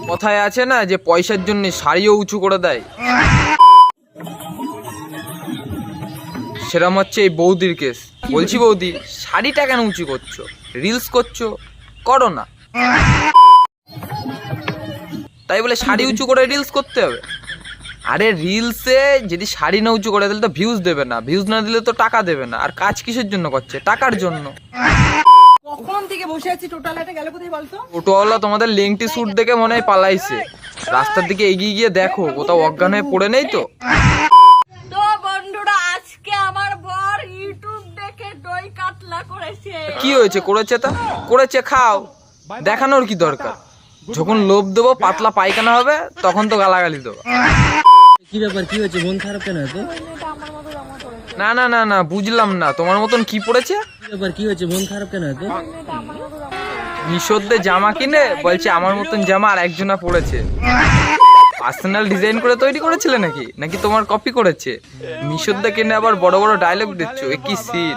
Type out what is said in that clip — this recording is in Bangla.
কথায় আছে না যে পয়সার জন্য শাড়িও উঁচু করে দেয়, সেরকম হচ্ছে এই বৌদির কেস। বলছি বৌদি, শাড়িটা কেন উঁচু করছো? রিলস করছো, করো না। তাই বলে শাড়ি উঁচু করে রিলস করতে হবে? আরে রিলসে যদি শাড়ি না উঁচু করে তাহলে তো ভিউজ দেবে না, ভিউজ না দিলে তো টাকা দেবে না। আর কাজ কিসের জন্য করছে? টাকার জন্য। কখন থেকে বসে আছি, টোটালটা গেল কোথায় বলতো? টোটোওয়ালা তোমাদের লেংটি স্যুট দেখে মনে হয় পালাইছে। রাস্তার দিকে এগিয়ে গিয়ে দেখো কোথাও অজ্ঞান হয়ে পড়ে নেই তো। তো বন্ধুরা, আজকে আমার বর ইউটিউব দেখে দই কাতলা করেছে। কি হয়েছে? করেছে তা করেছে, খাও, দেখানোর কি দরকার? যখন লোভ দেবো পাতলা পায়খানা হবে তখন তো গালাগালি দেবো। কি ব্যাপার, কি হয়েছে? মন খারাপ কেন এত? না না না না, বুঝলাম না, তোমার মতন কি পড়েছে? কি ব্যাপার, কি হয়েছে? মন খারাপ কেন এত? মিশোতে জামা কিনে বলছে আমার মতন জামা আর একজনা পড়েছে। পার্সোনাল ডিজাইন করে তৈরি করেছিলে নাকি নাকি তোমার কপি করেছে? মিশোতে কিনে আবার বড় বড় ডায়লগ দিচ্ছ, এ কি সিন!